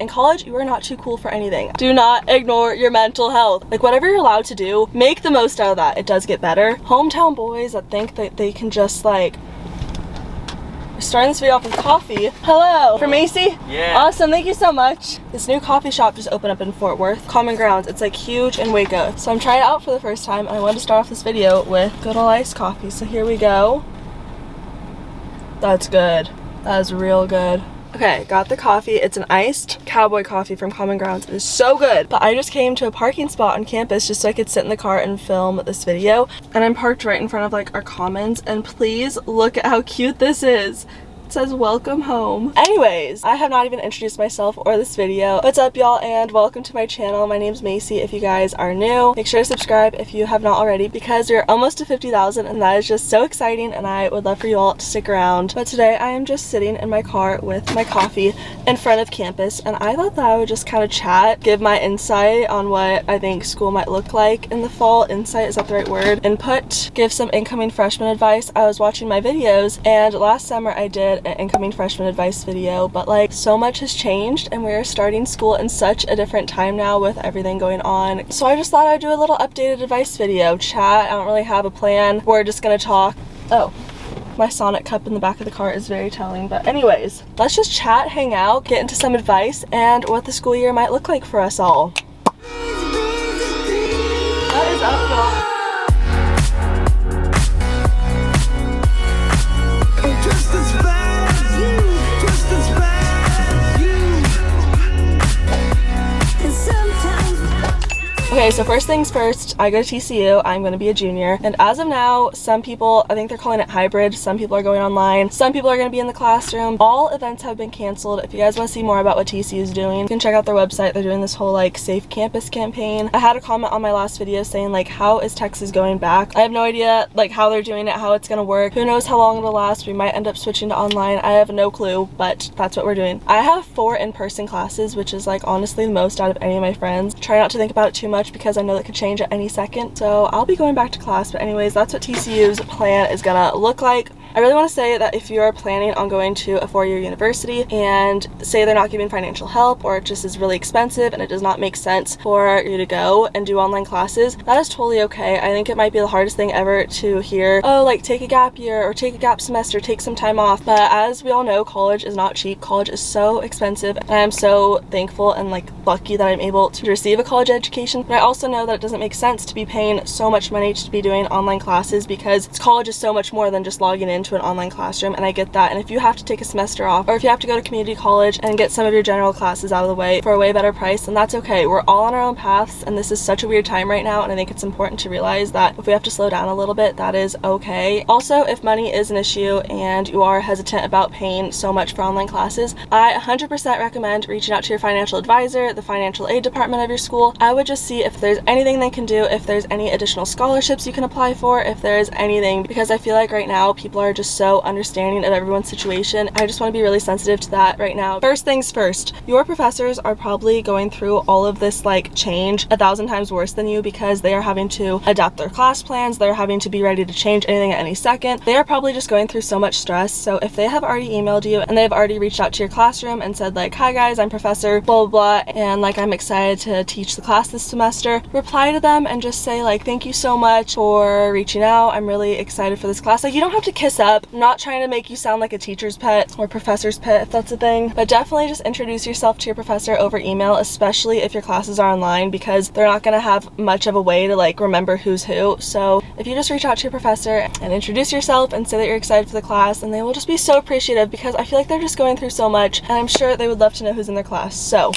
in college, you are not too cool for anything. Do not ignore your mental health. Like, whatever you're allowed to do, make the most out of that. It does get better. Hometown boys that think that they can just like, starting this video off with coffee. Hello, for Macy? Yeah. Awesome, thank you so much. This new coffee shop just opened up in Fort Worth, Common Grounds. It's like huge in Waco. So I'm trying it out for the first time, and I wanted to start off this video with good old iced coffee. So here we go. That's good. That is real good. Okay, got the coffee. It's an iced cowboy coffee from Common Grounds. It is so good. But I just came to a parking spot on campus just so I could sit in the car and film this video. And I'm parked right in front of like our commons. And please look at how cute this is. It says welcome home. Anyways, I have not even introduced myself or this video. What's up, y'all, and welcome to my channel. My name's Macy. If you guys are new, make sure to subscribe if you have not already, because we're almost to 50,000 and that is just so exciting, and I would love for you all to stick around. But today I am just sitting in my car with my coffee in front of campus, and I thought that I would just kind of chat, give my insight on what I think school might look like in the fall. Insight, is that the right word? Input. Give some incoming freshman advice. I was watching my videos, and last summer I did an incoming freshman advice video, but like so much has changed and we're starting school in such a different time now with everything going on. So I just thought I'd do a little updated advice video, chat. I don't really have a plan. We're just gonna talk. Oh, my Sonic cup in the back of the car is very telling. But anyways, let's just chat, hang out, get into some advice and what the school year might look like for us all. What is up, y'all? Okay, so first things first, I go to TCU. I'm going to be a junior, and as of now, some people, I think they're calling it hybrid, some people are going online, some people are going to be in the classroom. All events have been canceled. If you guys want to see more about what TCU is doing, you can check out their website. They're doing this whole like safe campus campaign. I had a comment on my last video saying like, how is Texas going back? I have no idea like how they're doing it, how it's going to work. Who knows how long it'll last? We might end up switching to online. I have no clue, but that's what we're doing. I have 4 in-person classes, which is like honestly the most out of any of my friends. Try not to think about it too much because I know that could change at any second. So I'll be going back to class, but anyways, that's what TCU's plan is gonna look like. I really want to say that if you're planning on going to a 4-year university and say they're not giving financial help, or it just is really expensive and it does not make sense for you to go and do online classes, that is totally okay. I think it might be the hardest thing ever to hear, oh, like take a gap year or take a gap semester, take some time off. But as we all know, college is not cheap. College is so expensive, and I'm so thankful and like lucky that I'm able to receive a college education. But I also know that it doesn't make sense to be paying so much money to be doing online classes, because college is so much more than just logging into an online classroom, and I get that. And if you have to take a semester off, or if you have to go to community college and get some of your general classes out of the way for a way better price, then that's okay. We're all on our own paths, and this is such a weird time right now, and I think it's important to realize that if we have to slow down a little bit, that is okay. Also, if money is an issue and you are hesitant about paying so much for online classes, I 100% recommend reaching out to your financial advisor, the financial aid department of your school. I would just see if there's anything they can do, if there's any additional scholarships you can apply for, if there's anything, because I feel like right now people are just so understanding of everyone's situation. I just want to be really sensitive to that right now. First things first, your professors are probably going through all of this like change 1,000 times worse than you, because they are having to adapt their class plans. They're having to be ready to change anything at any second. They are probably just going through so much stress. So if they have already emailed you and they've already reached out to your classroom and said like, hi guys, I'm professor blah blah blah, and like I'm excited to teach the class this semester, reply to them and just say like, thank you so much for reaching out. I'm really excited for this class. Like, you don't have to kiss up. I'm not trying to make you sound like a teacher's pet or professor's pet, if that's a thing, but definitely just introduce yourself to your professor over email, especially if your classes are online, because they're not going to have much of a way to like remember who's who. So if you just reach out to your professor and introduce yourself and say that you're excited for the class, and they will just be so appreciative, because I feel like they're just going through so much, and I'm sure they would love to know who's in their class. So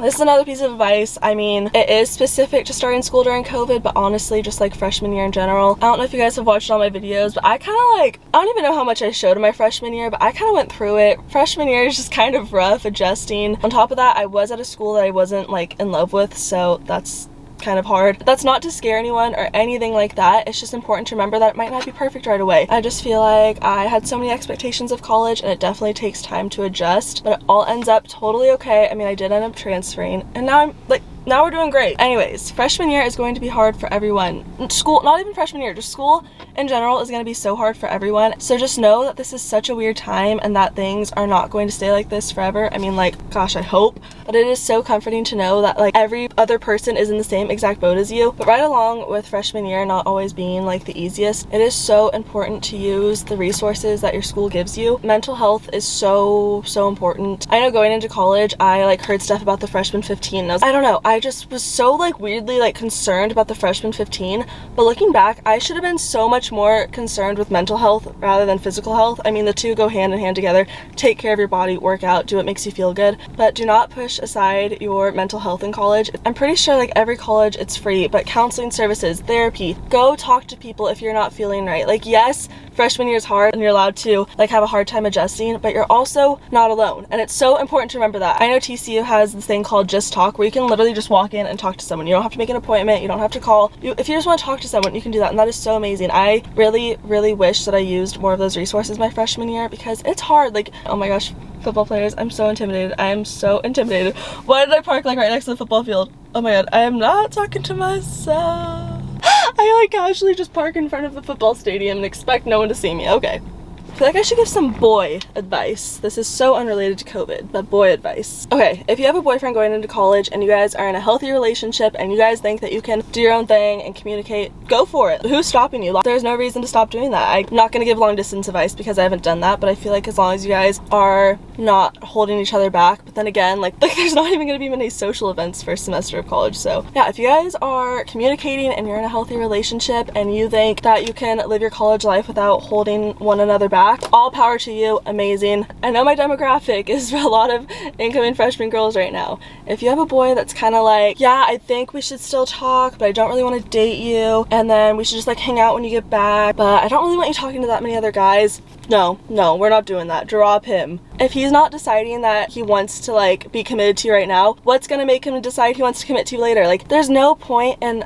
this is another piece of advice. I mean, it is specific to starting school during COVID, but honestly, just like freshman year in general. I don't know if you guys have watched all my videos, but I kind of like, I don't even know how much I showed in my freshman year, but I kind of went through it. Freshman year is just kind of rough adjusting. On top of that, I was at a school that I wasn't like in love with, so that's kind of hard. That's not to scare anyone or anything like that. It's just important to remember that it might not be perfect right away. I just feel like I had so many expectations of college, and it definitely takes time to adjust, but it all ends up totally okay. I mean, I did end up transferring, and now I'm like, now we're doing great. Anyways, freshman year is going to be hard for everyone. School, not even freshman year, just school in general is going to be so hard for everyone. So just know that this is such a weird time and that things are not going to stay like this forever. I mean, like, gosh, I hope. But it is so comforting to know that like every other person is in the same exact boat as you. But right along with freshman year not always being like the easiest, it is so important to use the resources that your school gives you. Mental health is so important. I know going into college, I like heard stuff about the freshman 15 and I don't know, I just was so like weirdly like concerned about the freshman 15, but looking back, I should have been so much more concerned with mental health rather than physical health. I mean, the two go hand in hand together. Take care of your body, work out, do what makes you feel good, but do not push aside your mental health in college. I'm pretty sure like every college it's free, but counseling services, therapy, go talk to people if you're not feeling right. Like, yes, freshman year is hard and you're allowed to like have a hard time adjusting, but you're also not alone, and it's so important to remember that. I know TCU has this thing called Just Talk where you can literally just walk in and talk to someone. You don't have to make an appointment, you don't have to call. If you just want to talk to someone, you can do that, and that is so amazing. I really wish that I used more of those resources my freshman year because it's hard. Like, oh my gosh, football players, I'm so intimidated. I am so intimidated. Why did I park like right next to the football field? Oh my god, I am not talking to myself. I like casually just park in front of the football stadium and expect no one to see me. Okay. I feel like I should give some boy advice. This is so unrelated to COVID, but boy advice. Okay, if you have a boyfriend going into college and you guys are in a healthy relationship and you guys think that you can do your own thing and communicate, go for it. Who's stopping you? There's no reason to stop doing that. I'm not going to give long distance advice because I haven't done that, but I feel like as long as you guys are not holding each other back, but then again, like there's not even going to be many social events first semester of college. So yeah, if you guys are communicating and you're in a healthy relationship and you think that you can live your college life without holding one another back, all power to you. Amazing. I know my demographic is a lot of incoming freshman girls right now. If you have a boy that's kind of like, yeah, I think we should still talk, but I don't really want to date you, and then we should just like hang out when you get back, but I don't really want you talking to that many other guys. No, we're not doing that. Drop him. If he's not deciding that he wants to like be committed to you right now, what's gonna make him decide he wants to commit to you later? Like, there's no point in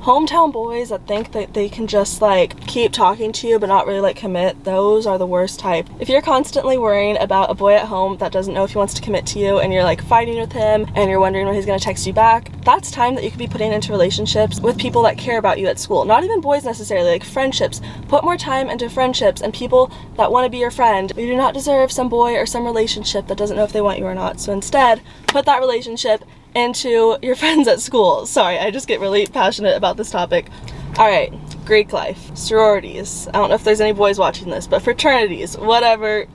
hometown boys that think that they can just like keep talking to you but not really like commit. Those are the worst type. If you're constantly worrying about a boy at home that doesn't know if he wants to commit to you and you're like fighting with him and you're wondering when he's going to text you back, that's time that you could be putting into relationships with people that care about you at school. Not even boys necessarily, like friendships. Put more time into friendships and people that want to be your friend. You do not deserve some boy or some relationship that doesn't know if they want you or not. So instead, put that relationship into your friends at school. Sorry, I just get really passionate about this topic. All right, Greek life, sororities. I don't know if there's any boys watching this, but fraternities, whatever.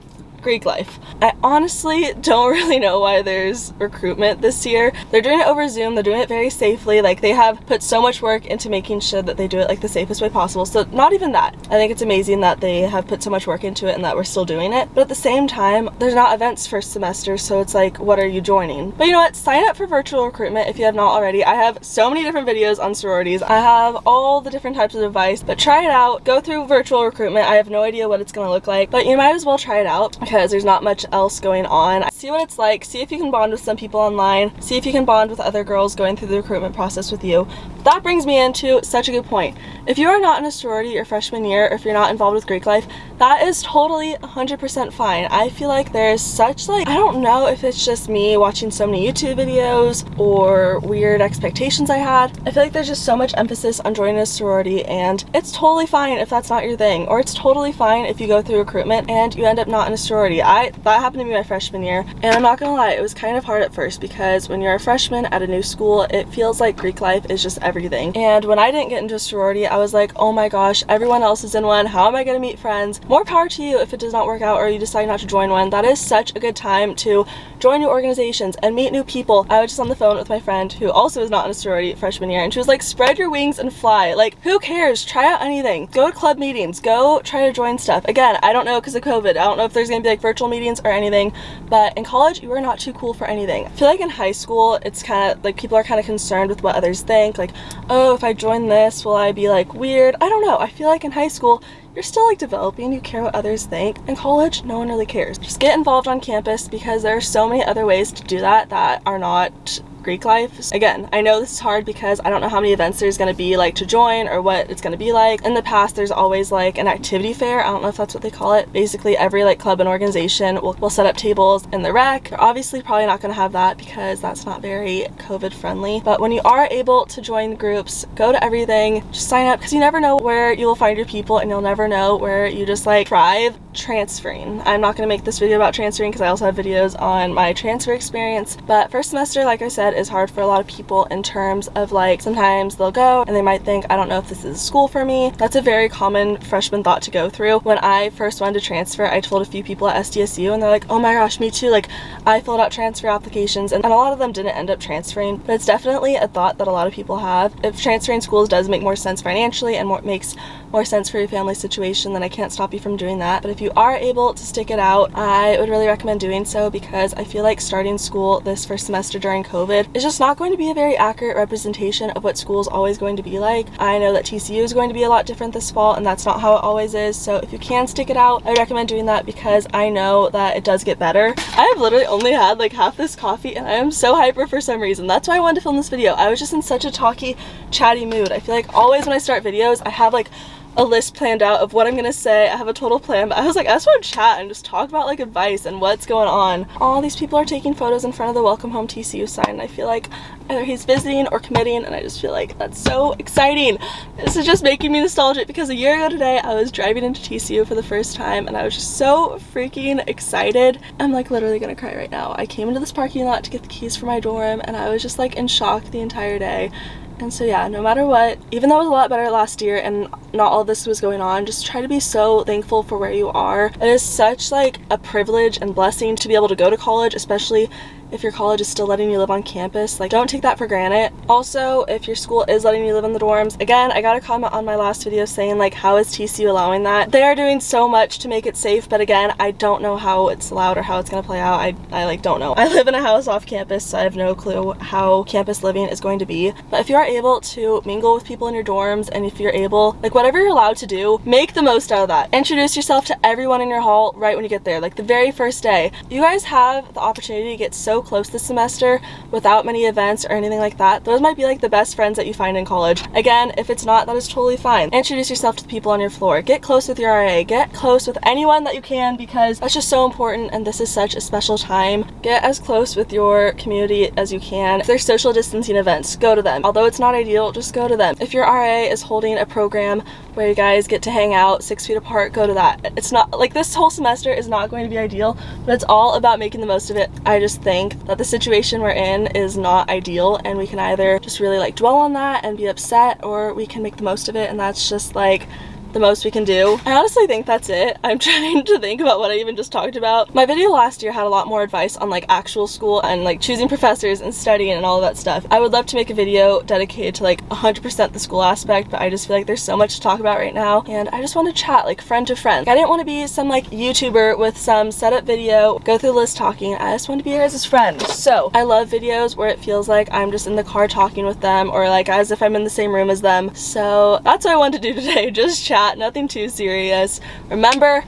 Greek life. I honestly don't really know why there's recruitment this year. They're doing it over Zoom. They're doing it very safely. Like, they have put so much work into making sure that they do it like the safest way possible. So not even that. I think it's amazing that they have put so much work into it and that we're still doing it. But at the same time, there's not events first semester, so it's like, what are you joining? But you know what? Sign up for virtual recruitment if you have not already. I have so many different videos on sororities. I have all the different types of advice, but try it out. Go through virtual recruitment. I have no idea what it's going to look like, but you might as well try it out because there's not much else going on. See what it's like. See if you can bond with some people online. See if you can bond with other girls going through the recruitment process with you. That brings me into such a good point. If you are not in a sorority your freshman year, or if you're not involved with Greek life, that is totally 100% fine. I feel like there's such like, I don't know if it's just me watching so many YouTube videos or weird expectations I had. I feel like there's just so much emphasis on joining a sorority, and it's totally fine if that's not your thing, or it's totally fine if you go through recruitment and you end up not in a sorority. That happened to me my freshman year, and I'm not gonna lie, it was kind of hard at first because when you're a freshman at a new school, it feels like Greek life is just everything. And when I didn't get into a sorority, I was like, oh my gosh, everyone else is in one. How am I gonna meet friends? More power to you if it does not work out or you decide not to join one. That is such a good time to join new organizations and meet new people. I was just on the phone with my friend who also is not in a sorority freshman year, and she was like, spread your wings and fly. Like, who cares? Try out anything. Go to club meetings. Go try to join stuff. Again, I don't know because of COVID. I don't know if there's gonna be like virtual meetings or anything, but in college, you are not too cool for anything. I feel like in high school, it's kind of like people are kind of concerned with what others think. Like, oh, if I join this, will I be like weird? I don't know. I feel like in high school, you're still like developing, you care what others think. In college, no one really cares. Just get involved on campus because there are so many other ways to do that that are not Greek life. Again, I know this is hard because I don't know how many events there's going to be like to join or what it's going to be like. In the past, there's always like an activity fair. I don't know if that's what they call it. Basically, every like club and organization will set up tables in the rec. They're obviously probably not going to have that because that's not very COVID friendly. But when you are able to join groups, go to everything, just sign up, because you never know where you will find your people and you'll never know where you just like thrive. Transferring. I'm not going to make this video about transferring because I also have videos on my transfer experience, but first semester, like I said, is hard for a lot of people in terms of like sometimes they'll go and they might think, I don't know if this is school for me. That's a very common freshman thought to go through. When I first wanted to transfer, I told a few people at SDSU and they're like, oh my gosh, me too. Like I filled out transfer applications and a lot of them didn't end up transferring, but it's definitely a thought that a lot of people have. If transferring schools does make more sense financially and makes more sense for your family situation, then I can't stop you from doing that. But if you are able to stick it out, I would really recommend doing so, because I feel like starting school this first semester during COVID is just not going to be a very accurate representation of what school is always going to be like. I know that TCU is going to be a lot different this fall, and that's not how it always is. So if you can stick it out, I would recommend doing that, because I know that it does get better. I have literally only had like half this coffee and I am so hyper for some reason. That's why I wanted to film this video. I was just in such a talky, chatty mood. I feel like always when I start videos, I have like a list planned out of what I'm gonna say. I have a total plan, but I was like, I just want to chat and just talk about like advice and what's going on. All these people are taking photos in front of the Welcome Home TCU sign, and I feel like either he's visiting or committing, and I just feel like that's so exciting. This is just making me nostalgic, because a year ago today I was driving into TCU for the first time and I was just so freaking excited. I'm like literally gonna cry right now. I came into this parking lot to get the keys for my dorm and I was just like in shock the entire day. And so yeah, no matter what, even though it was a lot better last year and not all this was going on, just try to be so thankful for where you are. It is such like a privilege and blessing to be able to go to college, especially if your college is still letting you live on campus. Like, don't take that for granted. Also, if your school is letting you live in the dorms, again, I got a comment on my last video saying like, how is TCU allowing that? They are doing so much to make it safe, but again, I don't know how it's allowed or how it's gonna play out. I like don't know. I live in a house off campus, so I have no clue how campus living is going to be. But if you are able to mingle with people in your dorms, and if you're able, like whatever you're allowed to do, make the most out of that. Introduce yourself to everyone in your hall right when you get there, like the very first day. You guys have the opportunity to get so close this semester without many events or anything like that. Those might be like the best friends that you find in college. Again, if it's not, that is totally fine. Introduce yourself to the people on your floor. Get close with your RA. Get close with anyone that you can, because that's just so important, and this is such a special time. Get as close with your community as you can. If there's social distancing events, go to them. Although it's not ideal, just go to them. If your RA is holding a program where you guys get to hang out 6 feet apart, go to that. It's not like this whole semester is not going to be ideal, but it's all about making the most of it. I just think that the situation we're in is not ideal, and we can either just really like dwell on that and be upset, or we can make the most of it, and that's just like the most we can do. I honestly think that's it. I'm trying to think about what I even just talked about. My video last year had a lot more advice on like actual school and like choosing professors and studying and all of that stuff. I would love to make a video dedicated to like 100% the school aspect, but I just feel like there's so much to talk about right now, and I just want to chat like friend to friend. I didn't want to be some like YouTuber with some setup video, go through the list talking. I just want to be your guys' friend. So I love videos where it feels like I'm just in the car talking with them, or like as if I'm in the same room as them. So that's what I wanted to do today, just chat. Nothing too serious. Remember,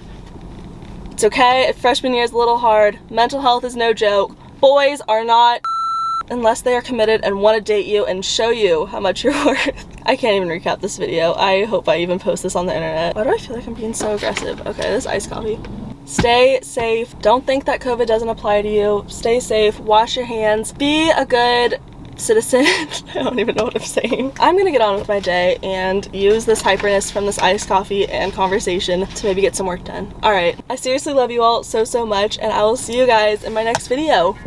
it's okay if freshman year is a little hard. Mental health is no joke. Boys are not, unless they are committed and want to date you and show you how much you're worth. I can't even recap this video. I hope I even post this on the internet. Why do I feel like I'm being so aggressive? Okay, this iced coffee. Stay safe. Don't think that COVID doesn't apply to you. Stay safe. Wash your hands. Be a good citizen. I don't even know what I'm saying. I'm gonna get on with my day and use this hyperness from this iced coffee and conversation to maybe get some work done. Alright, I seriously love you all so much, and I will see you guys in my next video.